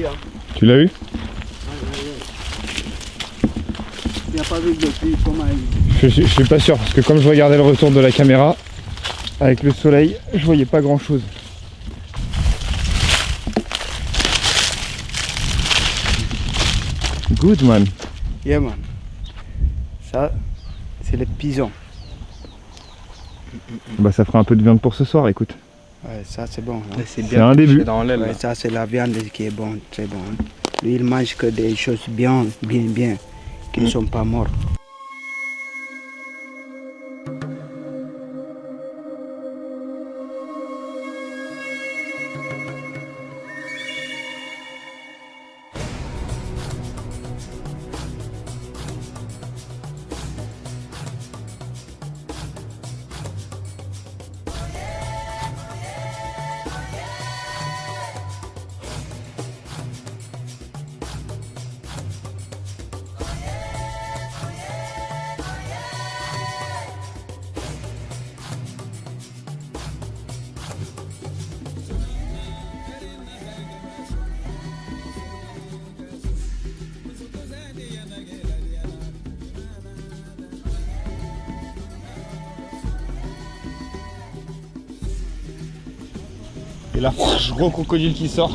eu. Hein. Tu l'as eu? Il n'y a pas vu depuis comment je suis pas sûr parce que comme je regardais le retour de la caméra avec le soleil, je voyais pas grand chose. Good man. Yeah man. Ça, c'est le pigeon. Bah ça fera un peu de viande pour ce soir, écoute. Ouais, ça c'est bon. Hein. C'est un début. Dans l'aile, ouais, ça c'est la viande qui est bonne, très bonne. Lui il mange que des choses bien, qui ne sont pas mortes. Et là, gros crocodile qui sort.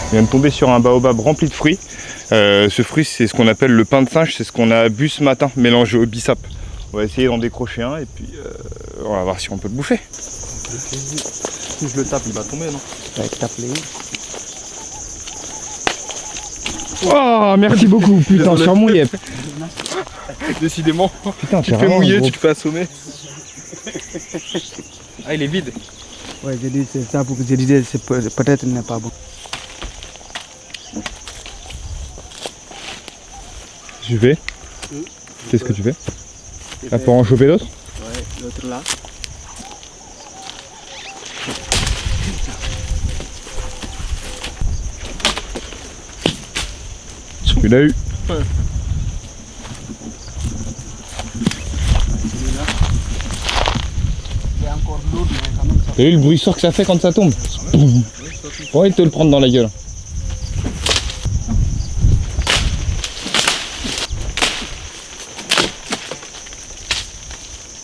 Je viens de tomber sur un baobab rempli de fruits. Ce fruit, c'est ce qu'on appelle le pain de singe, c'est ce qu'on a bu ce matin, mélangé au bissap. On va essayer d'en décrocher un et puis on va voir si on peut le bouffer. Si je le tape, il va tomber, non? Ouais, tape-les. Oh, merci beaucoup, putain, sur mon yep. Décidément, Putain, tu te fais mouiller, tu te fais assommer. Ah, il est vide. Ouais, j'ai dit c'est ça pour que je disais c'est peut-être n'est pas bon. Tu fais? Qu'est-ce que tu fais? Ah, pour en choper d'autres? Ouais, l'autre là. Tu l'as eu. Ouais. Il y a encore l'autre, mais quand même ça. T'as vu le bruit sourd que ça fait quand ça tombe? Ouais, te le prendre dans la gueule.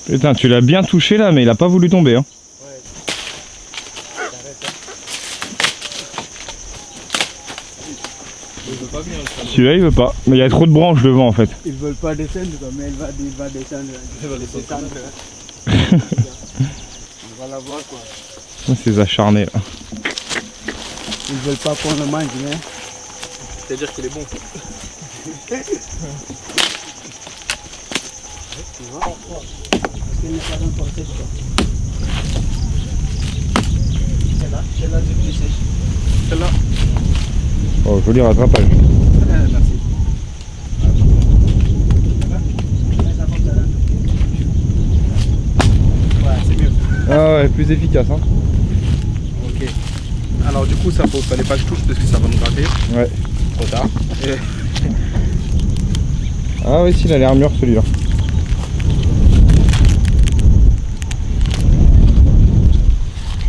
Putain, tu l'as bien touché là, mais il a pas voulu tomber. Hein. Celui-là, il veut pas. Mais il y a trop de branches devant en fait. Ils veulent pas descendre, mais il va descendre. Il va descendre. On va la voir quoi. Oh, ces acharnés là. Ils veulent pas qu'on le mange, mais. C'est-à-dire qu'il est bon. Tu vois? Parce qu'il n'est pas encore sèche quoi. Celle-là c'est plus sèche. Celle-là. Oh, joli rattrapage. Merci. Ouais, c'est mieux. Ah ouais, plus efficace hein. Ok. Alors du coup, ça fallait pas que je touche parce que ça va nous gratter. Ouais. Trop tard. Et... Ah oui, si, il a l'air mûr celui-là.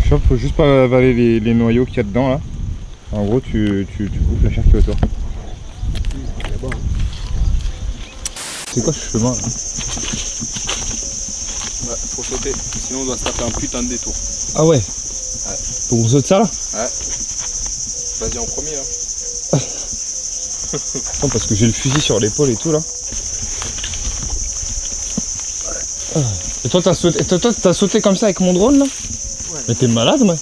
Je faut juste pas avaler les noyaux qu'il y a dedans là. En gros, tu bouffes la chair qui est autour. C'est bon. C'est quoi ce chemin là? Ouais, faut sauter. Sinon, on doit se taper un putain de détour. Ah ouais. Faut qu'on saute ça là? Ouais. Vas-y en premier là. Non, parce que j'ai le fusil sur l'épaule et tout là. Et toi t'as sauté comme ça avec mon drone là? Ouais. Mais t'es malade moi.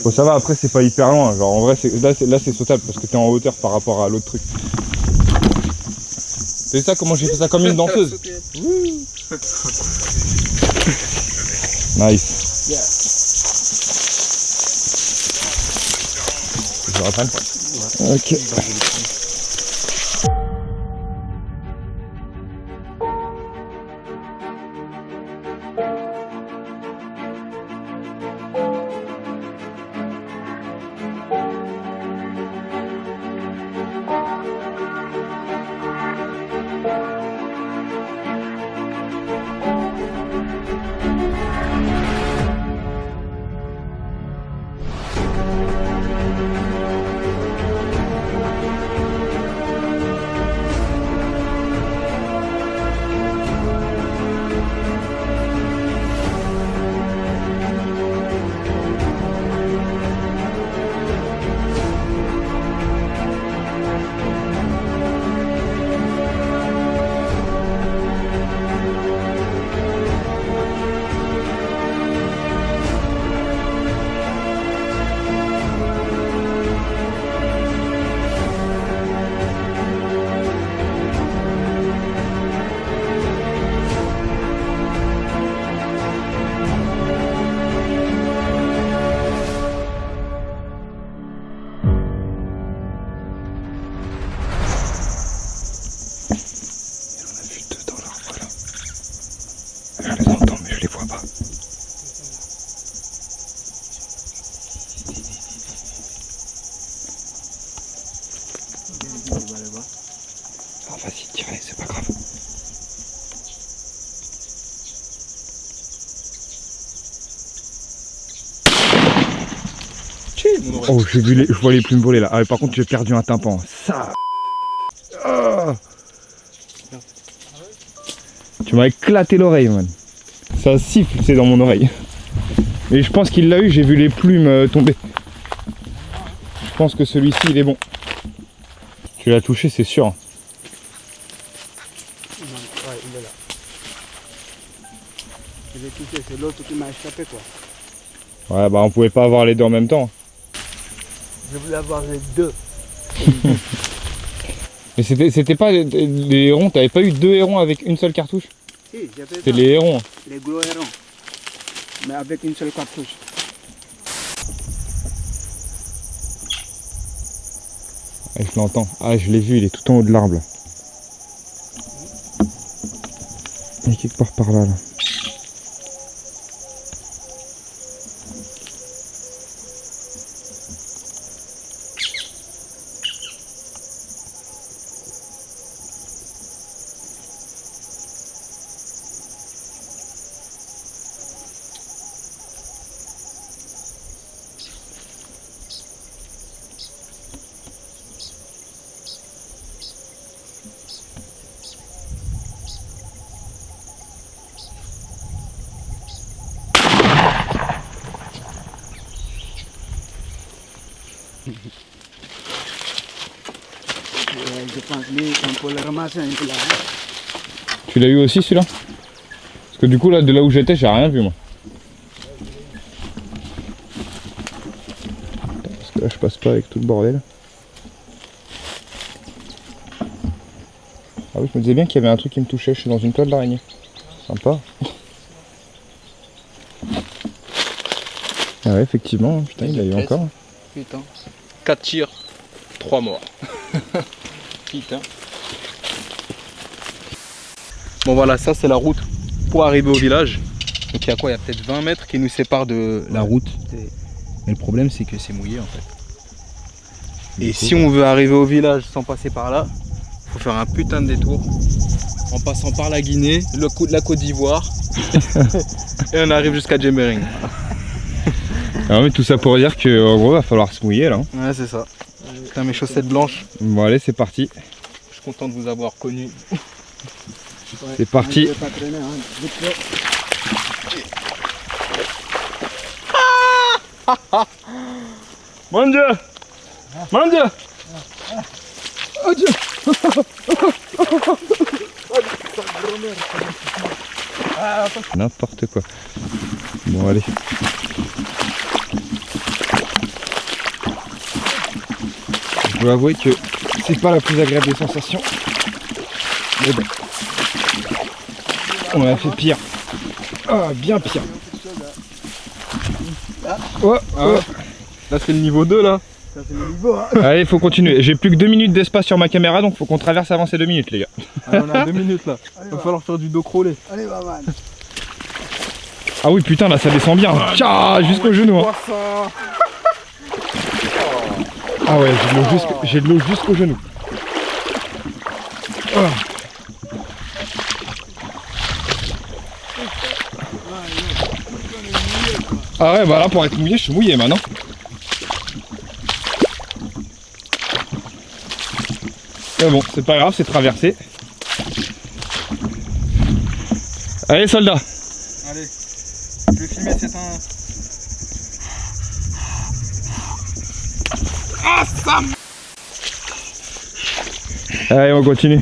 Bon ça va, après c'est pas hyper loin, genre en vrai là c'est sautable parce que t'es en hauteur par rapport à l'autre truc. C'est ça comment j'ai fait ça comme une danseuse. Nice. Yeah. Je reprenne. Ok. Ah, vas-y, tirez, c'est pas grave. Oh, je vois les plumes voler là. Ah, par contre, j'ai perdu un tympan. Ça. Oh. Tu m'as éclaté l'oreille, man. Ça siffle, c'est dans mon oreille. Mais je pense qu'il l'a eu, j'ai vu les plumes tomber. Je pense que celui-ci, il est bon. Tu l'as touché, c'est sûr. Ouais, il est là. Je l'ai touché, c'est l'autre qui m'a échappé quoi. Ouais, bah on pouvait pas avoir les deux en même temps. Je voulais avoir les deux. Mais c'était pas les hérons, t'avais pas eu deux hérons avec une seule cartouche? Si, j'avais C'était les hérons. les gros hérons. Mais avec une seule cartouche. Ah, je l'entends. Ah, je l'ai vu, il est tout en haut de l'arbre. Il est quelque part par là, là. Je pense qu'on peut le ramasser un peu là. Hein. Tu l'as eu aussi celui-là? Parce que du coup là, de là où j'étais, j'ai rien vu moi. Parce que là je passe pas avec tout le bordel. Ah oui, je me disais bien qu'il y avait un truc qui me touchait, je suis dans une toile d'araignée. Sympa. Ah ouais, effectivement, putain, il a eu encore. Putain. 4 tirs, 3 morts. Putain. Bon voilà, ça c'est la route pour arriver au village. Donc il y a quoi? Il y a peut-être 20 mètres qui nous séparent de la route. Mais le problème c'est que c'est mouillé en fait. Et si on veut arriver au village sans passer par là, il faut faire un putain de détour. En passant par la Guinée, la Côte d'Ivoire. Et on arrive jusqu'à Djembering. Ah mais tout ça pour dire que en gros va falloir se mouiller là. Ouais c'est ça. Putain mes chaussettes blanches. Bon allez c'est parti. Je suis content de vous avoir connu. Ouais, C'est parti. je vais pas traîner, hein. Vite fait. Mon Dieu! Mon Dieu! Oh Dieu! N'importe quoi. Bon allez. Je dois avouer que c'est pas la plus agréable des sensations de Mais bon. On a fait pire. Ah, bien pire. Ouais, ouais. Là c'est le niveau 2 là. Ça c'est le niveau. Hein. Allez, faut continuer. J'ai plus que 2 minutes d'espace sur ma caméra, donc faut qu'on traverse avant ces 2 minutes, les gars. Allez, on a 2 minutes là. Allez, Va falloir faire du dos crawlé. Allez, maman. Ah oui, putain, là ça descend bien. Tcha, jusqu'au genou. Hein. Ah ouais, j'ai de l'eau jusqu'au genou. Ah. Ah ouais, bah là pour être mouillé, je suis mouillé maintenant. Mais bon, c'est pas grave, c'est traversé. Allez, soldat. Allez, je vais filmer, c'est un... Ah, ça. Allez, on continue.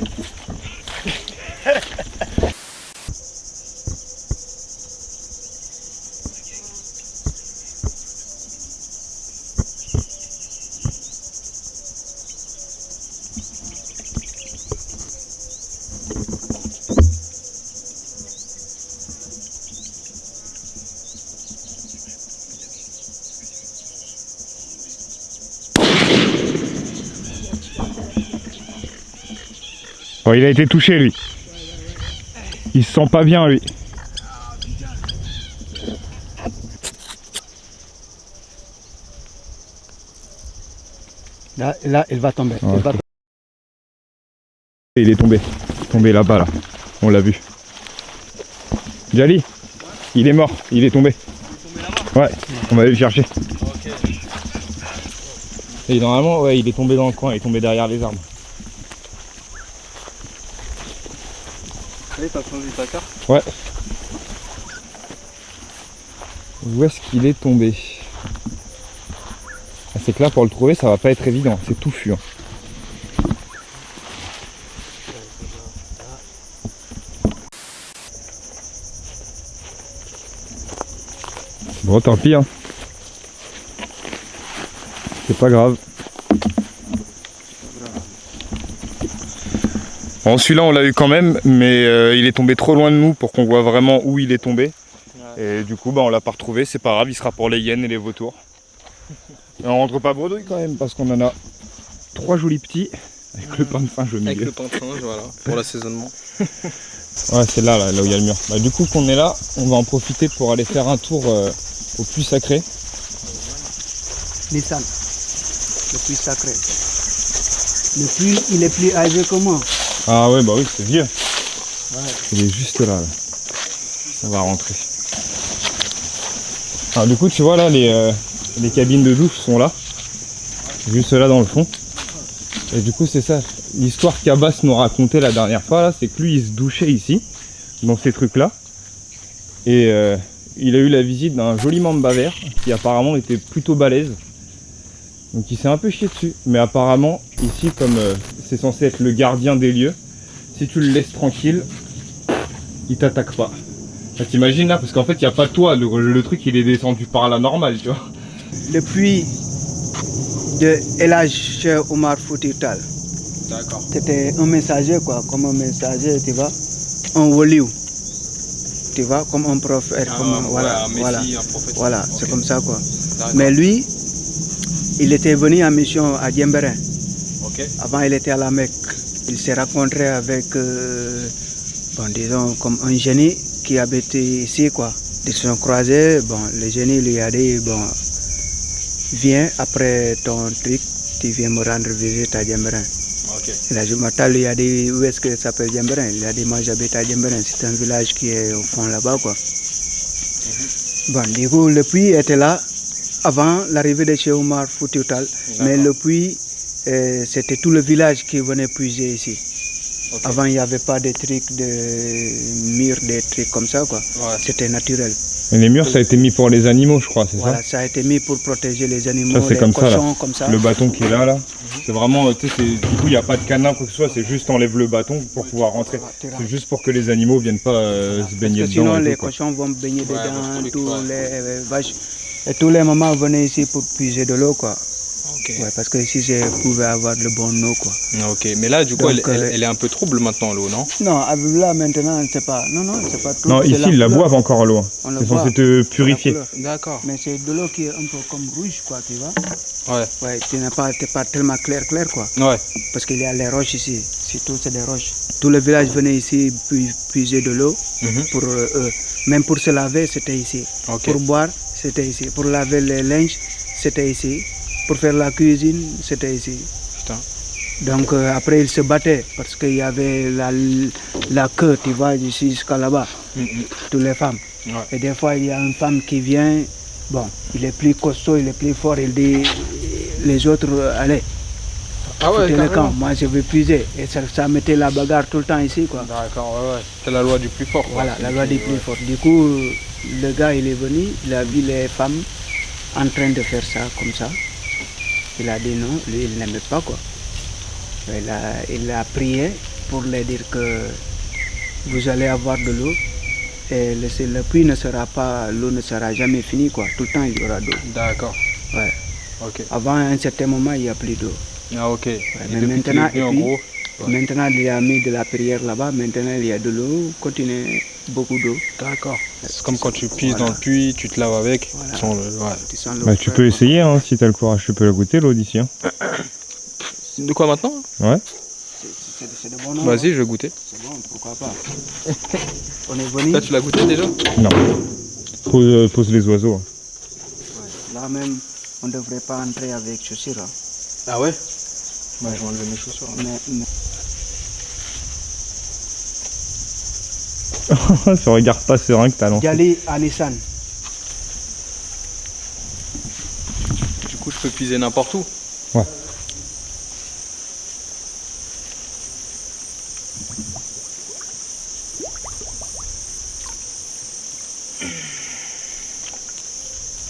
Bon, il a été touché lui. Il se sent pas bien lui. Là, elle va tomber. Ouais. Elle va... Il est tombé. Tombé là-bas là. On l'a vu. Djali, il est mort. Il est tombé. Ouais, on va aller le chercher. Ok. Et normalement, ouais, il est tombé dans le coin. Il est tombé derrière les arbres. Allez, t'as changé ta carte. Ouais. Où est-ce qu'il est tombé? Ah, c'est que là, pour le trouver, ça va pas être évident. C'est touffu. Hein. Bon, tant pis. Hein. C'est pas grave. Bon, celui-là on l'a eu quand même, mais il est tombé trop loin de nous pour qu'on voit vraiment où il est tombé. Ouais. Et du coup, bah, on l'a pas retrouvé, c'est pas grave, il sera pour les hyènes et les vautours. Et on rentre pas bredouille quand même, parce qu'on en a 3 jolis petits, avec le pain de singe au milieu. Avec le pain de singe, voilà, pour l'assaisonnement. Ouais, c'est là où il y a le mur. Bah, du coup qu'on est là, on va en profiter pour aller faire un tour au puits sacré. Nissan, le puits sacré. Le puits, il est plus âgé que moi. Ah ouais, bah oui, c'est vieux. Ouais. Il est juste là. On va rentrer. Alors du coup, tu vois là, les cabines de douche sont là. Juste là dans le fond. Et du coup, c'est ça. L'histoire qu'Abbas nous racontait la dernière fois, là, c'est que lui, il se douchait ici, dans ces trucs-là. Et il a eu la visite d'un joli mamba vert, qui apparemment était plutôt balèze. Donc il s'est un peu chié dessus. Mais apparemment, ici, comme c'est censé être le gardien des lieux, si tu le laisses tranquille, il t'attaque pas. T'imagines là, parce qu'en fait, il n'y a pas de toit. Le truc, il est descendu par la normale, tu vois. Le puits de El Hadj Omar Foutiyou Tall. D'accord. C'était un messager, quoi, comme un messager, tu vois, un waliou, tu vois, comme un prophète, Ah, comme un, ouais, voilà, un messie, voilà, un prophète. voilà, Ok. c'est comme ça, quoi. D'accord. Mais lui, il était venu en mission à Diembéring. Ok. Avant, il était à la Mecque. Il s'est rencontré avec, bon, disons, comme un génie qui habitait ici, quoi. Ils se sont croisés, bon, le génie lui a dit, bon, viens après ton truc, tu viens me rendre visite à Diembéring. Ok. Et là, Matal lui a dit où est-ce que ça s'appelle Diembéring. Il a dit moi j'habite à Diembéring, c'est un village qui est au fond là-bas, quoi. Bon, du coup, le puits était là avant l'arrivée de Cheikh Omar Foutiyou Tall, mais le puits, c'était tout le village qui venait puiser ici. Ok. Avant, il n'y avait pas de trucs de murs, des trucs comme ça, quoi. Ouais. C'était naturel. Et les murs, ça a été mis pour les animaux, je crois, c'est Voilà, ça? ça a été mis pour protéger les animaux, Ça, c'est les comme ça, là. cochons, comme ça. Le bâton qui est là, c'est vraiment, tu sais, du coup, il n'y a pas de cadenas, quoi que ce soit, c'est juste enlève le bâton pour pouvoir rentrer. C'est juste pour que les animaux viennent pas se baigner Parce que dedans. sinon, et les tout, quoi. cochons vont baigner Ouais, dedans, parce que tous ouais. les vaches. Et tous les mamans venaient ici pour puiser de l'eau, quoi. Ok. Ouais, parce que ici, je pouvais avoir de bonne eau, quoi. Ok, mais là, du coup, Donc, elle est un peu trouble maintenant, l'eau, non? Non, là, maintenant, c'est pas... Non, c'est pas tout. Non, c'est ici, ils la couleur. boivent encore l'eau. On la C'est boit. censé te C'est la purifier. couleur. D'accord. Mais c'est de l'eau qui est un peu comme rouge, quoi, tu vois. Ouais. Ouais, t'es pas tellement clair, quoi. Ouais. Parce qu'il y a les roches ici. Surtout, c'est des roches. Tout le village venait ici puiser de l'eau pour eux. Même pour se laver, c'était ici. Ok. Pour boire, c'était ici. Pour laver les linges, c'était ici. Pour faire la cuisine, c'était ici. Putain. Donc après, ils se battaient parce qu'il y avait la queue, tu vois, d'ici jusqu'à là-bas. Toutes les femmes. Ouais. Et des fois, il y a une femme qui vient, bon, il est plus costaud, il est plus fort, il dit les autres, allez, Ah ouais, foutez le camp, carrément. moi je vais puiser. Et ça mettait la bagarre tout le temps ici, quoi. D'accord, ouais. C'est la loi du plus fort, quoi. Voilà, la loi des plus forts. Du coup, le gars, il est venu, il a vu les femmes en train de faire ça, comme ça. Il a dit non, lui, il n'aimait pas, quoi. Il a prié pour leur dire que vous allez avoir de l'eau et le puits ne sera pas, l'eau ne sera jamais finie, quoi. Tout le temps, il y aura d'eau. D'accord. Ouais. Ok. Avant un certain moment, il n'y a plus d'eau. Ah, ok. Mais depuis qu'il maintenant, est venu, en gros. maintenant, il a mis de la prière là-bas. Maintenant, il y a de l'eau, continue beaucoup d'eau. D'accord. C'est comme quand tu pisses Voilà. dans le puits, tu te laves avec. Voilà. Tu sens le... ouais. Tu sens l'eau Bah, tu fraîche, peux quoi. essayer, hein, si t'as le courage, tu peux la goûter l'eau d'ici. Hein. De quoi maintenant? Ouais. C'est de bon nom. Vas-y, je vais goûter. C'est bon, pourquoi pas. On est venu. Là, tu l'as goûté déjà? Non. Pose les oiseaux. Ouais. Là même, on ne devrait pas entrer avec chaussures. Hein. Ah ouais? Bah, je vais enlever mes chaussures. Ce regard pas serein que t'as lancé. Gali à Nissan. Du coup, je peux puiser n'importe où. Ouais.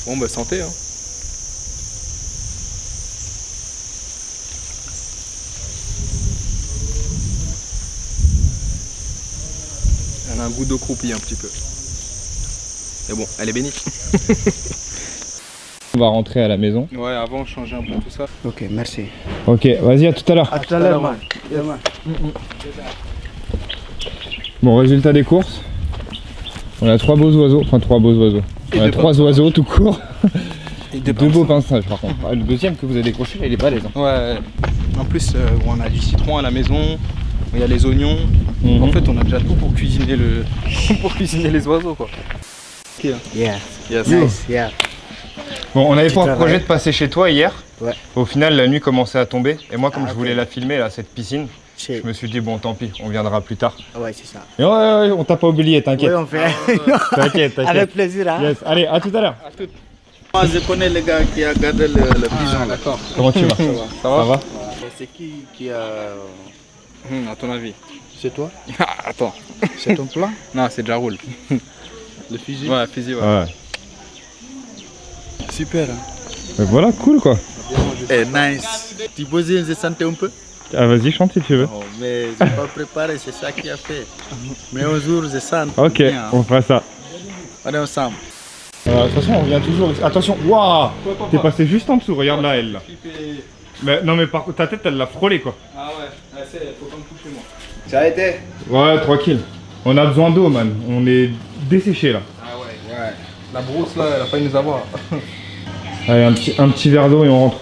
Bon, bah, santé, hein. Elle a un goût d'eau croupie un petit peu. Mais bon, elle est bénie. On va rentrer à la maison. Ouais, avant, changer un peu tout ça. Ok, merci. Ok, vas-y, à tout à l'heure. À tout à l'heure, man. Bon, résultat des courses. On a 3 beaux oiseaux. Enfin, 3 beaux oiseaux. On a 3 oiseaux tout court. Et 2 beaux pinçages par contre. Le deuxième que vous avez décroché, il est balèze. Hein. Ouais. En plus, on a du citron à la maison. Il y a les oignons. Mhm. En fait, on a déjà tout pour cuisiner pour cuisiner les oiseaux, quoi. Ok. Yeah. Yes. Nice, yeah. Bon, on avait Tu pas le travailles. projet de passer chez toi hier. Ouais. Au final, la nuit commençait à tomber. Et moi, comme Ah, je ok. voulais la filmer, là, cette piscine, Chez- je me suis dit, bon, tant pis, on viendra plus tard. Ouais, c'est ça. Et ouais, on t'a pas oublié, t'inquiète. Oui, on fait. T'inquiète, Avec t'inquiète. plaisir, hein. Yes. Allez, à tout à l'heure. Moi, je connais le gars qui a gardé le pigeon. là. D'accord. Comment tu vas? Ça va? C'est qui a. À ton avis? C'est toi? Attends. C'est ton plan? Non, c'est Jaroul. Le fusil? Ouais, fusil, ouais. Ouais. Super. Hein? Mais voilà, cool quoi. Eh, nice. Tu peux dire, je sentais un peu? Ah, vas-y, chante si tu veux. Oh, mais je n'ai pas préparé, c'est ça qui a fait. Mais un jour, je sens. Ok, bien, hein. on fera ça. On est ensemble. De toute façon, on vient toujours. Attention, waouh! T'es passé juste en dessous, regarde là, elle là. Mais, non, mais par contre, ta tête, elle l'a frôlé quoi. Ah ouais, faut pas me toucher moi. Ça a été? Ouais, tranquille. On a besoin d'eau, man. On est desséché là. Ah ouais. La brousse là, elle a failli nous avoir. Allez, un petit verre d'eau et on rentre.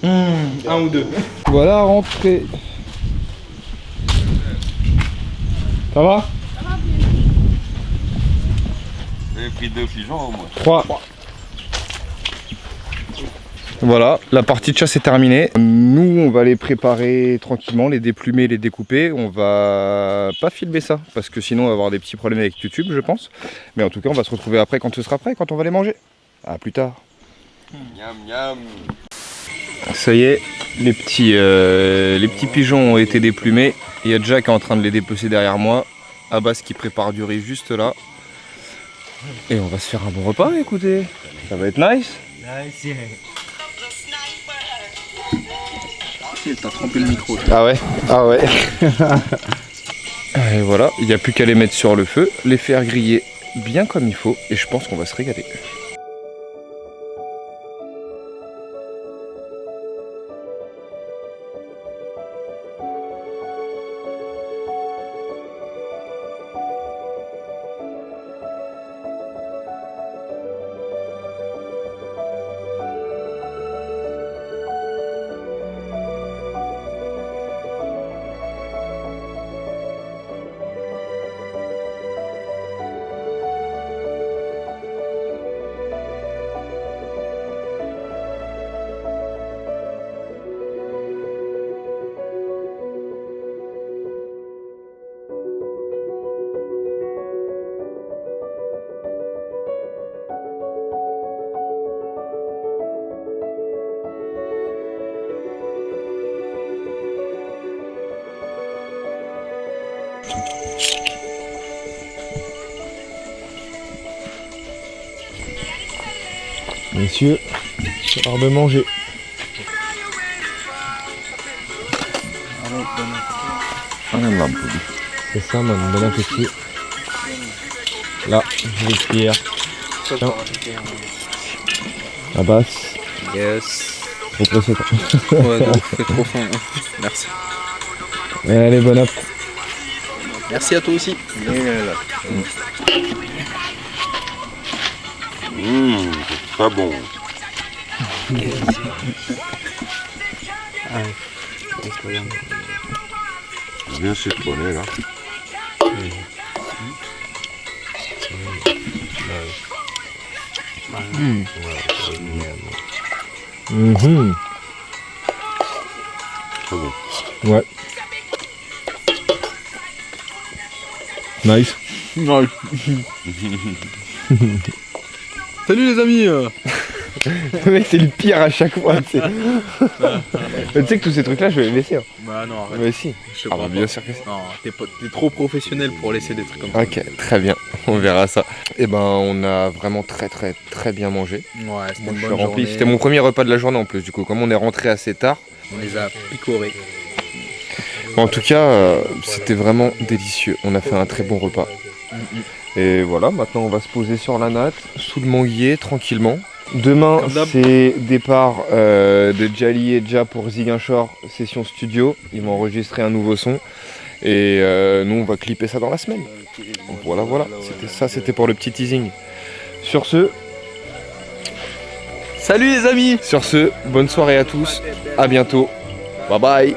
Un ou deux. Voilà, rentrée. Ça va? J'ai pris 2 pigeons au moins. 3. Voilà, la partie de chasse est terminée. Nous, on va les préparer tranquillement, les déplumer, les découper. On va pas filmer ça, parce que sinon on va avoir des petits problèmes avec YouTube, je pense. Mais en tout cas, on va se retrouver après quand ce sera prêt, quand on va les manger. À plus tard. Miam miam. Ça y est, les petits pigeons ont été déplumés. Il y a Jack qui est en train de les dépecer derrière moi. Abbas qui prépare du riz juste là. Et on va se faire un bon repas, écoutez. Ça va être nice. T'as trempé le micro. Ah ouais. Ah ouais. Et voilà, il n'y a plus qu'à les mettre sur le feu, les faire griller bien comme il faut. Et je pense qu'on va se régaler. Messieurs, c'est l'heure de manger. C'est ça, man, bon appétit. Là, j'ai les cuillères. Tiens. La basse. Yes. Trop pressé, toi. Ouais, non, c'est trop fin. Hein. Merci. Allez, bon app. Merci à toi aussi. C'est pas bon. Bien citronné là. Mhm. Très bon. Ouais. Nice. Salut les amis. Le mec, c'est le pire à chaque fois, tu sais. Mais tu sais que tous ces trucs-là, je vais les laisser. Hein. Bah non, arrête. Mais si. Je te Ah crois bah pas. bien sûr que si. Non, t'es trop professionnel pour laisser des trucs comme ça. Ok, très bien. On verra ça. Et ben, on a vraiment très bien mangé. Ouais, c'était Moi, une je suis bonne rempli. journée. C'était mon premier repas de la journée en plus, du coup. Comme on est rentré assez tard. On les a picorés. En tout cas, c'était vraiment délicieux. On a fait un très bon repas. Et voilà, maintenant on va se poser sur la natte, sous le manguier, tranquillement. Demain, Comme d'hab. c'est départ de Jali et Ja pour Ziguinchor, session studio. Ils vont enregistrer un nouveau son. Et nous, on va clipper ça dans la semaine. Donc voilà. C'était pour le petit teasing. Sur ce, Salut les amis. bonne soirée à tous. À bientôt. Bye bye.